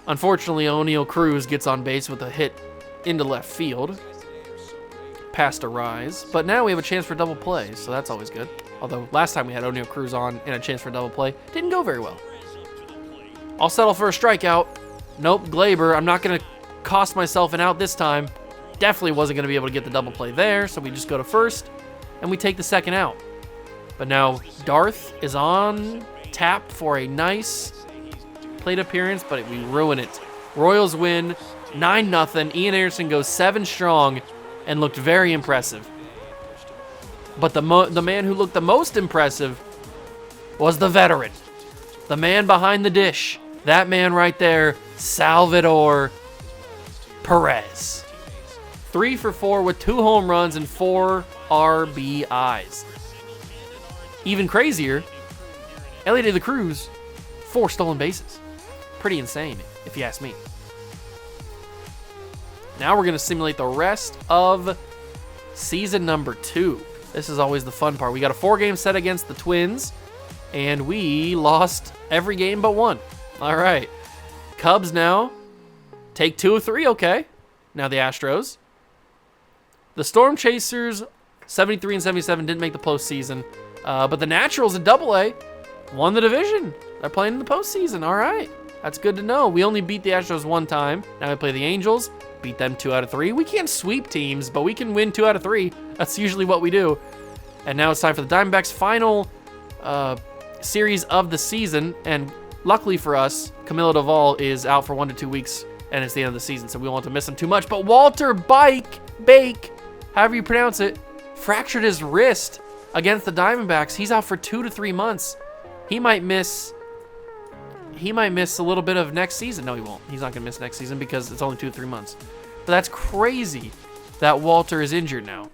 Unfortunately, O'Neal Cruz gets on base with a hit into left field. Past a rise. But now we have a chance for double play, so that's always good. Although last time we had O'Neal Cruz on and a chance for double play, didn't go very well. I'll settle for a strikeout. Nope, Glaber. I'm not going to cost myself an out this time. Definitely wasn't going to be able to get the double play there, so we just go to first, and we take the second out. But now Darth is on tap for a nice plate appearance, but we ruin it. Royals win 9-0. Ian Anderson goes 7 strong and looked very impressive. But the man who looked the most impressive was the veteran. The man behind the dish. That man right there, Salvador Perez. 3 for 4 with 2 home runs and 4 RBIs. Even crazier, Elly De La Cruz, 4 stolen bases. Pretty insane, if you ask me. Now we're going to simulate the rest of season number 2. This is always the fun part. We got a 4-game set against the Twins, and we lost every game but 1. All right. Cubs now take 2 of 3, okay. Now the Astros. The Storm Chasers, 73 and 77, didn't make the postseason. But the Naturals in AA won the division. They're playing in the postseason. All right. That's good to know. We only beat the Astros 1 time. Now we play the Angels. Beat them 2 out of 3. We can't sweep teams, but we can win 2 out of 3. That's usually what we do. And now it's time for the Diamondbacks' final series of the season. And luckily for us, Camilo Doval is out for 1 to 2 weeks, and it's the end of the season, so we won't have to miss him too much. But Walter Bake, however you pronounce it, fractured his wrist against the Diamondbacks. He's out for 2 to 3 months. He might miss a little bit of next season. No, he won't. He's not going to miss next season because it's only 2 to 3 months. But that's crazy that Walter is injured now.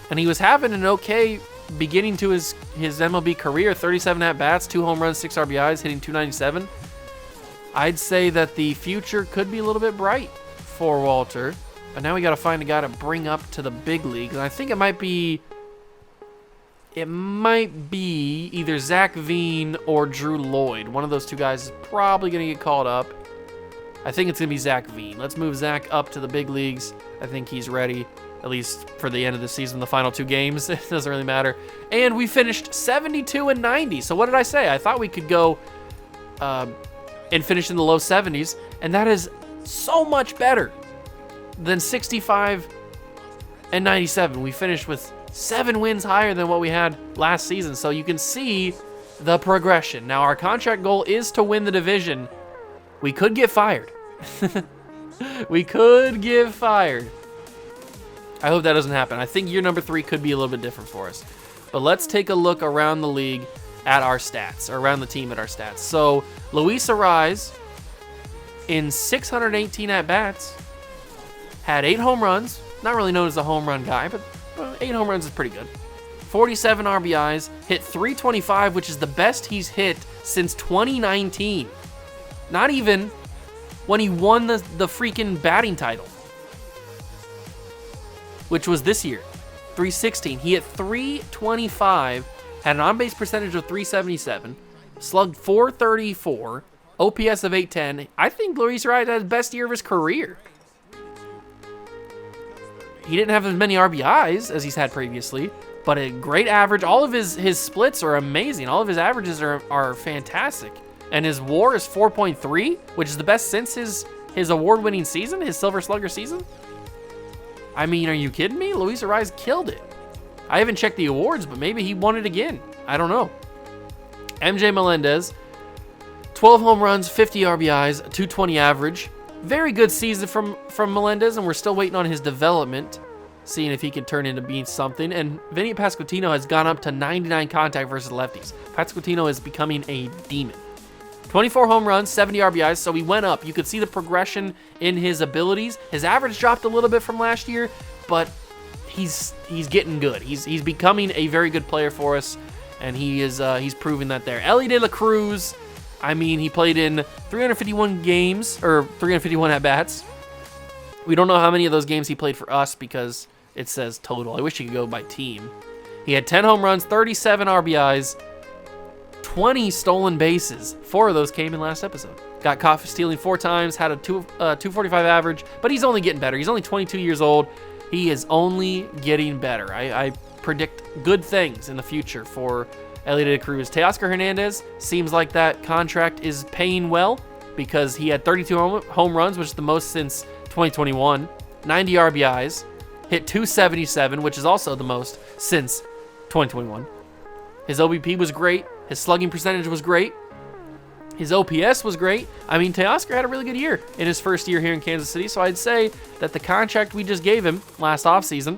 And he was having an okay beginning to his MLB career. 37 at-bats, 2 home runs, 6 RBIs, hitting .297. I'd say that the future could be a little bit bright for Walter. But now we got to find a guy to bring up to the big leagues. And I think it might be either Zach Veen or Drew Lloyd. One of those 2 guys is probably going to get called up. I think it's going to be Zach Veen. Let's move Zach up to the big leagues. I think he's ready, at least for the end of the season, the final 2 games. It doesn't really matter. And we finished 72 and 90. So what did I say? I thought we could go and finish in the low 70s. And that is so much better than 65 and 97. We finished with 7 wins higher than what we had last season. So you can see the progression. Now our contract goal is to win the division. We could get fired. We could get fired. I hope that doesn't happen. I think year number 3 could be a little bit different for us. But let's take a look around the league at our stats, or around the team at our stats. So Luis Arraez, in 618 at-bats, had 8 home runs. Not really known as a home run guy, but 8 home runs is pretty good. 47 RBIs, hit .325, which is the best he's hit since 2019. Not even when he won the freaking batting title, which was this year, .316. He hit .325, had an on-base percentage of .377, slugged .434, OPS of .810. I think Luis Arraez had the best year of his career. He didn't have as many RBIs as he's had previously, but a great average. All of his splits are amazing. All of his averages are fantastic. And his WAR is 4.3, which is the best since his award-winning season, his Silver Slugger season. I mean, are you kidding me? Luis Arraez killed it. I haven't checked the awards, but maybe he won it again. I don't know. MJ Melendez, 12 home runs, 50 RBIs, 220 average. Very good season from Melendez, and we're still waiting on his development, seeing if he can turn into being something. And Vinny Pasquantino has gone up to 99 contact versus lefties. Pasquantino is becoming a demon. 24 home runs, 70 RBIs, so he went up. You could see the progression in his abilities. His average dropped a little bit from last year, but he's getting good. He's becoming a very good player for us, and he's proving that there. Elly De La Cruz, I mean, he played in 351 games, or 351 at-bats. We don't know how many of those games he played for us because it says total. I wish you could go by team. He had 10 home runs, 37 RBIs, 20 stolen bases. 4 of those came in last episode. Got caught for stealing 4 times, had a 245 average, but he's only getting better. He's only 22 years old. He is only getting better. I predict good things in the future for Elliot De La Cruz. Teoscar Hernandez seems like that contract is paying well because he had 32 home runs, which is the most since 2021, 90 RBIs, hit 277, which is also the most since 2021. His OBP was great. His slugging percentage was great. His OPS was great. I mean, Teoscar had a really good year in his first year here in Kansas City, so I'd say that the contract we just gave him last offseason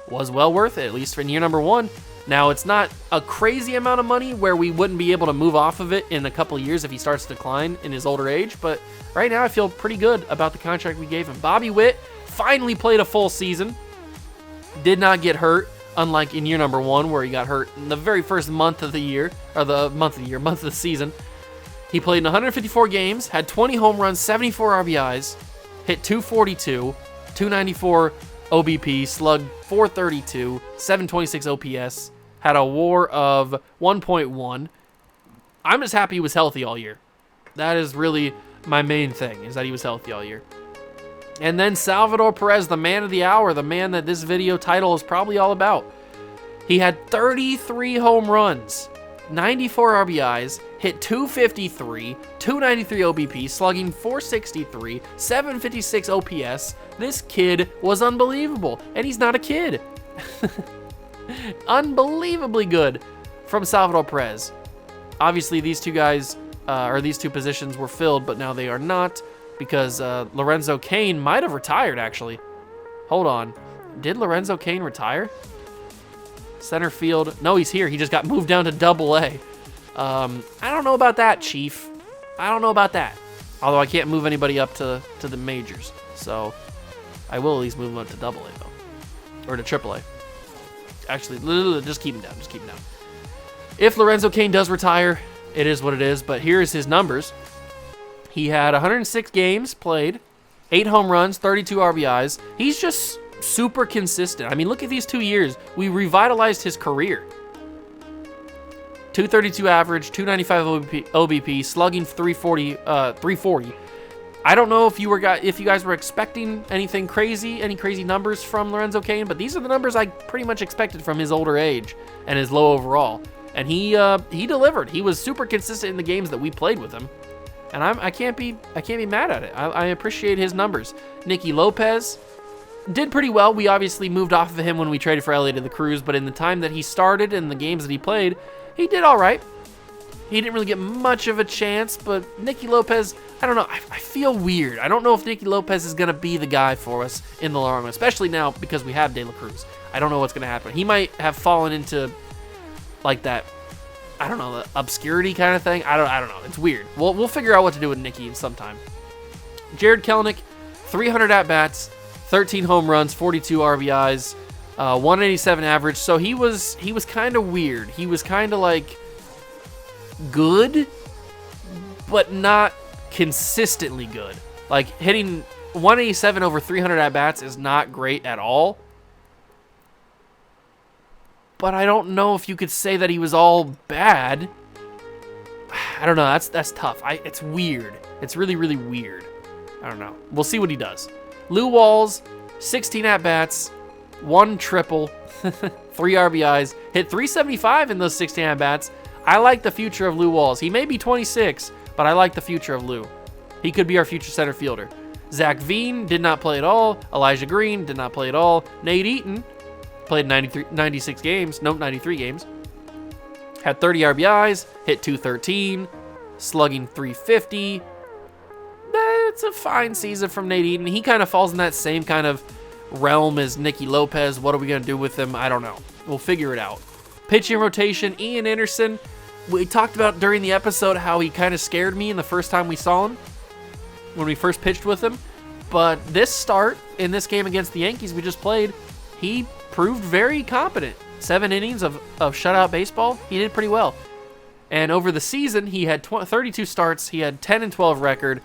was well worth it, at least for year number 1. Now, it's not a crazy amount of money where we wouldn't be able to move off of it in a couple of years if he starts to decline in his older age, but right now I feel pretty good about the contract we gave him. Bobby Witt finally played a full season, did not get hurt, unlike in year number 1 where he got hurt in the very first month of the year, or month of the season. He played in 154 games, had 20 home runs, 74 RBIs, hit 242, 294 OBP, slugged 432, 726 OPS, had a WAR of 1.1. I'm just happy he was healthy all year. That is really my main thing, is that he was healthy all year. And then Salvador Perez, the man of the hour, the man that this video title is probably all about. He had 33 home runs, 94 RBIs, hit 253, 293 OBP, slugging 463, 756 OPS. This kid was unbelievable, and he's not a kid. Unbelievably good from Salvador Perez. Obviously, these two guys, or these two positions were filled, but now they are not because Lorenzo Cain might have retired, actually. Hold on. Did Lorenzo Cain retire? Center field. No, he's here. He just got moved down to Double-A. I don't know about that, Chief. I don't know about that. Although I can't move anybody up to the majors. So I will at least move him up to Double-A, though. Or to Triple-A. Actually, just keep him down. Just keep him down. If Lorenzo Cain does retire, it is what it is. But here's his numbers. He had 106 games played, 8 home runs, 32 RBIs. He's just super consistent. I mean, look at these 2 years. We revitalized his career. 232 average, 295 OBP, slugging 340. I don't know if you guys were expecting anything crazy, any crazy numbers from Lorenzo Cain, but these are the numbers I pretty much expected from his older age and his low overall. And he delivered. He was super consistent in the games that we played with him. And I can't be mad at it. I appreciate his numbers. Nicky Lopez did pretty well. We obviously moved off of him when we traded for Elliot De La Cruz, but in the time that he started and the games that he played, he did all right. He didn't really get much of a chance, but Nicky Lopez, I don't know. I feel weird. I don't know if Nicky Lopez is going to be the guy for us in the long run, especially now because we have De La Cruz. I don't know what's going to happen. He might have fallen into like that, I don't know, the obscurity kind of thing. I don't know. It's weird. We'll figure out what to do with Nicky sometime. Jared Kelenic, 300 at-bats, 13 home runs, 42 RBIs, 187 average. So he was kind of weird. He was kind of like good, but not consistently good. Like hitting 187 over 300 at-bats is not great at all. But I don't know if you could say that he was all bad. I don't know. That's tough. It's weird. It's really, really weird. I don't know. We'll see what he does. Lou Walls, 16 at-bats, 1 triple, 3 RBIs, hit 375 in those 16 at-bats. I like the future of Lou Walls. He may be 26, but I like the future of Lou. He could be our future center fielder. Zach Veen did not play at all. Elijah Green did not play at all. Nate Eaton played 93 games. Had 30 RBIs, hit 213, slugging 350. It's a fine season from Nate Eaton. He kind of falls in that same kind of realm as Nicky Lopez. What are we going to do with him? I don't know. We'll figure it out. Pitching rotation, Ian Anderson. We talked about during the episode how he kind of scared me in the first time we saw him when we first pitched with him. But this start in this game against the Yankees we just played, he proved very competent. 7 innings of shutout baseball. He did pretty well. And over the season, he had 32 starts. He had 10-12 record.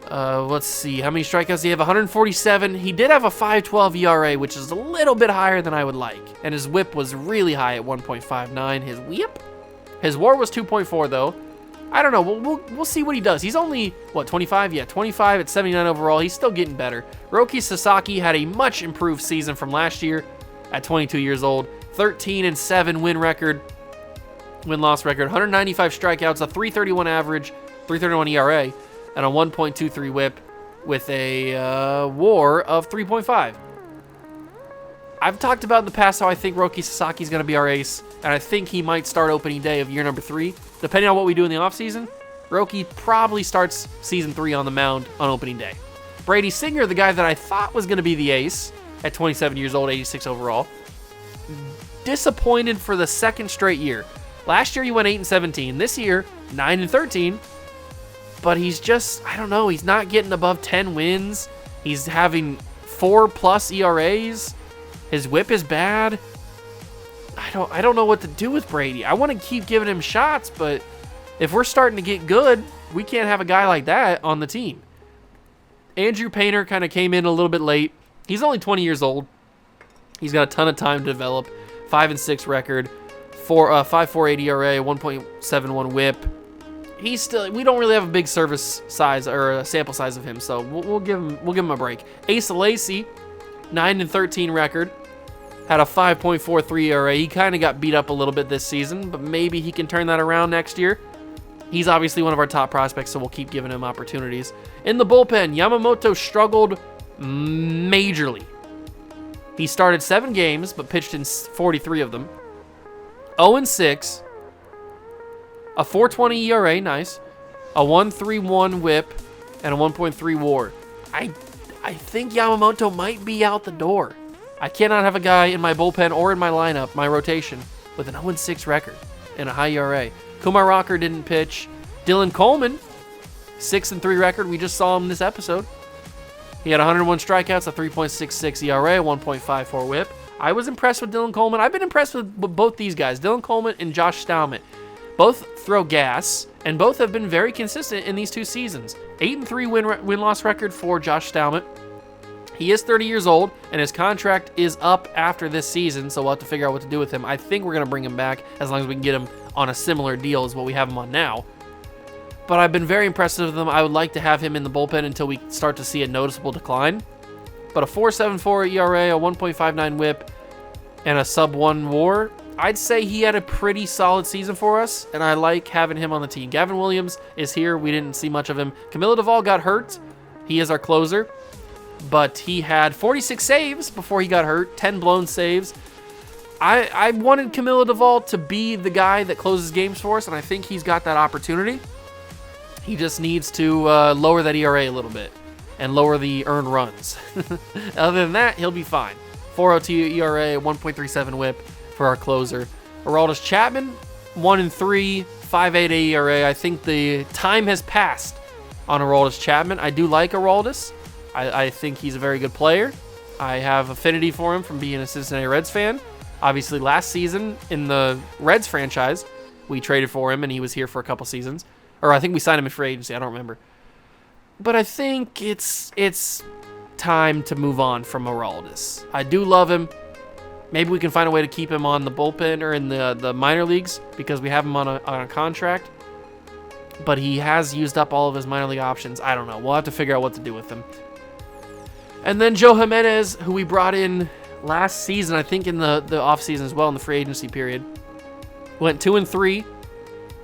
Let's see. How many strikeouts did he have? 147. He did have a 5.12 ERA, which is a little bit higher than I would like. And his whip was really high at 1.59. His whip? His WAR was 2.4, though. I don't know. We'll see what he does. He's only, what, 25? Yeah, 25 at 79 overall. He's still getting better. Roki Sasaki had a much improved season from last year at 22 years old. 13-7 win-loss record, 195 strikeouts, a 3.31 average, 3.31 ERA, and a 1.23 whip with a WAR of 3.5. I've talked about in the past how I think Roki Sasaki is going to be our ace, and I think he might start opening day of year number 3. Depending on what we do in the offseason, Roki probably starts season 3 on the mound on opening day. Brady Singer, the guy that I thought was going to be the ace at 27 years old, 86 overall, disappointed for the second straight year. Last year he went 8-17. This year, 9-13. But he's just, I don't know, he's not getting above 10 wins. He's having 4+ ERAs. His whip is bad. I don't know what to do with Brady. I want to keep giving him shots, but if we're starting to get good, we can't have a guy like that on the team. Andrew Painter kind of came in a little bit late. He's only 20 years old. He's got a ton of time to develop. 5-6 record, 5.48 ERA, 1.71 whip. He's still, we don't really have a big service size or a sample size of him, so we'll give him a break. Asa Lacy, 9-13 record, had a 5.43 ERA. He kind of got beat up a little bit this season, but maybe he can turn that around next year. He's obviously one of our top prospects, so we'll keep giving him opportunities. In the bullpen, Yamamoto struggled majorly. He started 7 games, but pitched in 43 of them. 0-6, a 4.20 ERA, nice, a 1.31 whip, and a 1.3 WAR. I think Yamamoto might be out the door. I cannot have a guy in my bullpen or in my lineup, my rotation, with an 0-6 record and a high ERA. Kumar Rocker didn't pitch. Dylan Coleman, 6-3 record. We just saw him this episode. He had 101 strikeouts, a 3.66 ERA, 1.54 whip. I was impressed with Dylan Coleman. I've been impressed with both these guys, Dylan Coleman and Josh Stalmant. Both throw gas, and both have been very consistent in these 2 seasons. 8-3 win-loss record for Josh Stalmant. He is 30 years old, and his contract is up after this season, so we'll have to figure out what to do with him. I think we're going to bring him back as long as we can get him on a similar deal as what we have him on now. But I've been very impressed with him. I would like to have him in the bullpen until we start to see a noticeable decline. But a 4.74 ERA, a 1.59 whip, and a sub-1 WAR, I'd say he had a pretty solid season for us, and I like having him on the team. Gavin Williams is here. We didn't see much of him. Camilo Duvall got hurt. He is our closer. But he had 46 saves before he got hurt, 10 blown saves. I wanted Camilo Duvall to be the guy that closes games for us, and I think he's got that opportunity. He just needs to lower that ERA a little bit and lower the earned runs. Other than that, he'll be fine. 4.02 ERA, 1.37 whip for our closer. Aroldis Chapman, 1-3, 5.8 ERA. I think the time has passed on Aroldis Chapman. I do like Aroldis. I think he's a very good player. I have affinity for him from being a Cincinnati Reds fan. Obviously, last season in the Reds franchise, we traded for him, and he was here for a couple seasons. Or I think we signed him in free agency. I don't remember. But I think it's time to move on from Aroldis. I do love him. Maybe we can find a way to keep him on the bullpen or in the minor leagues because we have him on a contract. But he has used up all of his minor league options. I don't know. We'll have to figure out what to do with him. And then Joe Jimenez, who we brought in last season, I think in the offseason as well, in the free agency period, went 2-3.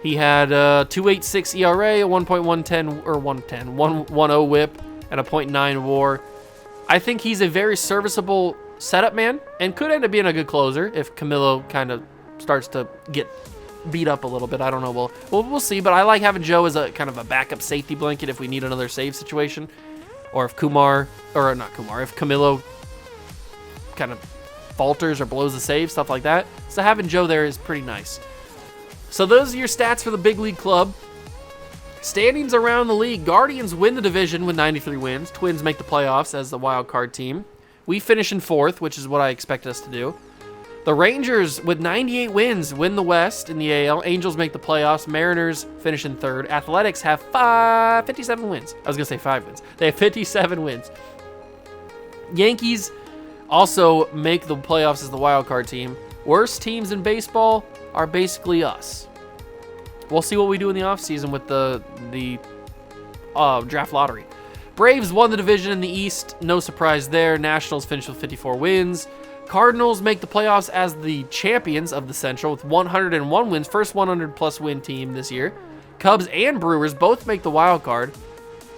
He had a 2.86 ERA, a 1.10 whip, and a 0.9 WAR. I think he's a very serviceable setup man and could end up being a good closer if Camilo kind of starts to get beat up a little bit. I don't know. We'll see, but I like having Joe as a kind of a backup safety blanket if we need another save situation. Or if Camilo kind of falters or blows a save, stuff like that. So having Joe there is pretty nice. So those are your stats for the big league club. Standings around the league. Guardians win the division with 93 wins. Twins make the playoffs as the wild card team. We finish in 4th, which is what I expected us to do. The Rangers, with 98 wins, win the West in the AL. Angels make the playoffs. Mariners finish in third. Athletics have 57 wins. I was going to say 5 wins. They have 57 wins. Yankees also make the playoffs as the wild card team. Worst teams in baseball are basically us. We'll see what we do in the offseason with the draft lottery. Braves won the division in the East. No surprise there. Nationals finished with 54 wins. Cardinals make the playoffs as the champions of the Central with 101 wins. First 100-plus win team this year. Cubs and Brewers both make the wild card.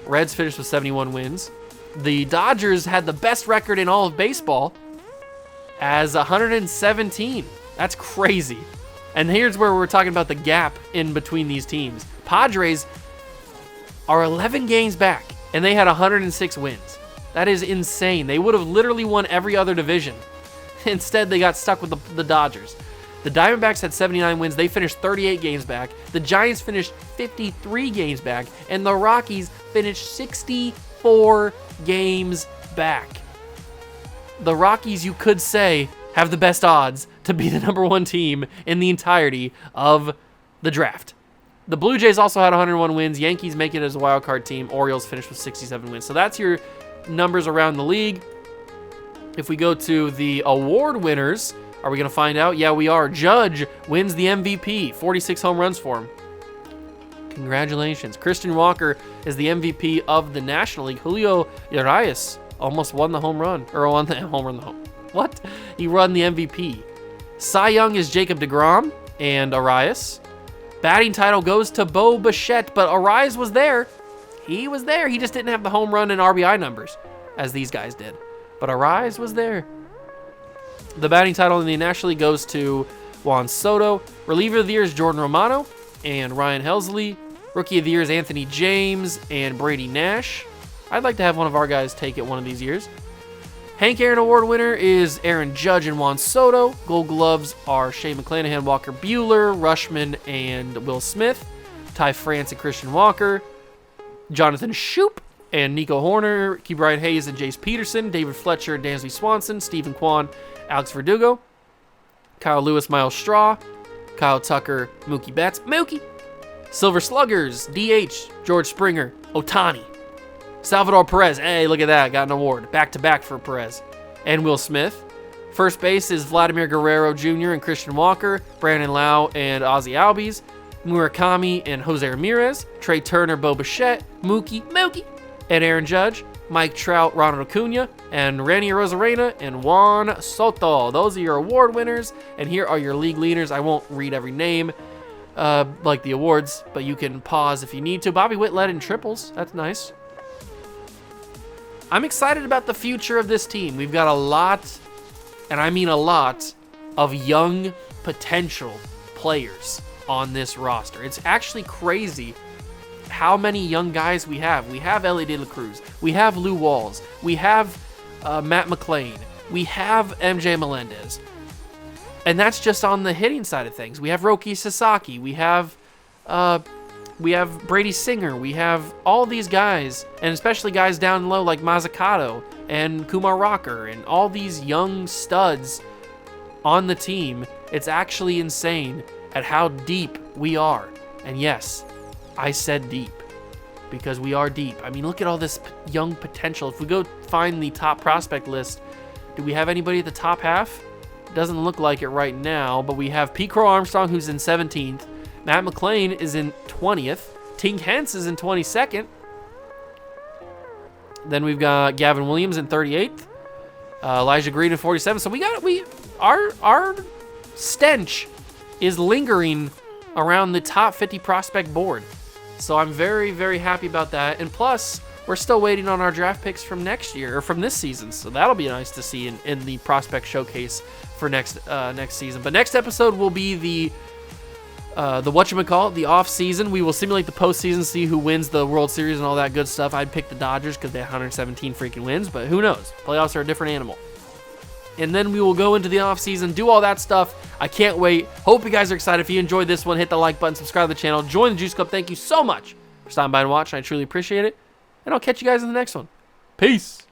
Reds finished with 71 wins. The Dodgers had the best record in all of baseball as 117. That's crazy. And here's where we're talking about the gap in between these teams. Padres are 11 games back, and they had 106 wins. That is insane. They would have literally won every other division. Instead, they got stuck with the Dodgers. The Diamondbacks had 79 wins. They finished 38 games back. The Giants finished 53 games back. And the Rockies finished 64 games back. The Rockies, you could say, have the best odds to be the number one team in the entirety of the draft. The Blue Jays also had 101 wins. Yankees make it as a wild card team. Orioles finished with 67 wins. So that's your numbers around the league. If we go to the award winners, are we going to find out? Yeah, we are. Judge wins the MVP. 46 home runs for him. Congratulations. Christian Walker is the MVP of the National League. Julio Urias almost won the home run. Or won the home run. What? He won the MVP. Cy Young is Jacob deGrom and Urias. Batting title goes to Bo Bichette, but Urias was there. He was there. He just didn't have the home run and RBI numbers as these guys did. But Urias was there. The batting title in the National League goes to Juan Soto. Reliever of the Year is Jordan Romano and Ryan Helsley. Rookie of the Year is Anthony James and Brady Nash. I'd like to have one of our guys take it one of these years. Hank Aaron Award winner is Aaron Judge and Juan Soto. Gold Gloves are Shane McClanahan, Walker Buehler, Rushman, and Will Smith. Ty France and Christian Walker. Jonathan Shoup and Nico Horner, Key Brian Hayes and Jace Peterson, David Fletcher, Dansby Swanson, Stephen Kwan, Alex Verdugo, Kyle Lewis, Miles Straw, Kyle Tucker, Mookie Betts, Mookie, Silver Sluggers, DH, George Springer, Otani, Salvador Perez, hey, look at that, got an award, back-to-back for Perez, and Will Smith. First base is Vladimir Guerrero Jr. and Christian Walker, Brandon Lau and Ozzie Albies, Murakami and Jose Ramirez, Trey Turner, Bo Bichette, Mookie, and Aaron Judge, Mike Trout, Ronald Acuna, and Randy Arozarena, and Juan Soto. Those are your award winners, and here are your league leaders. I won't read every name like the awards, but you can pause if you need to. Bobby Witt led in triples. That's nice. I'm excited about the future of this team. We've got a lot, and I mean a lot, of young potential players on this roster. It's actually crazy how many young guys we have. We have Ellie De La Cruz. We have Lou Walls. We have Matt McClain. We have MJ Melendez. And that's just on the hitting side of things. We have Roki Sasaki. We have Brady Singer. We have all these guys, and especially guys down low like Mazzucato and Kumar Rocker and all these young studs on the team. It's actually insane at how deep we are. And yes, I said deep because we are deep. I mean, look at all this young potential. If we go find the top prospect list, do we have anybody at the top half? Doesn't look like it right now, but we have Pete Crow Armstrong, who's in 17th. Matt McClain is in 20th. Tink Hence is in 22nd. Then we've got Gavin Williams in 38th. Elijah Green in 47th. So our stench is lingering around the top 50 prospect board. So I'm very, very happy about that. And plus, we're still waiting on our draft picks from next year, or from this season. So that'll be nice to see in the prospect showcase for next season. But next episode will be the whatchamacallit, the off season. We will simulate the postseason, see who wins the World Series and all that good stuff. I'd pick the Dodgers because they have 117 freaking wins, but who knows? Playoffs are a different animal. And then we will go into the off season, do all that stuff. I can't wait. Hope you guys are excited. If you enjoyed this one, hit the like button, subscribe to the channel, join the Juice Club. Thank you so much for stopping by and watching. I truly appreciate it. And I'll catch you guys in the next one. Peace.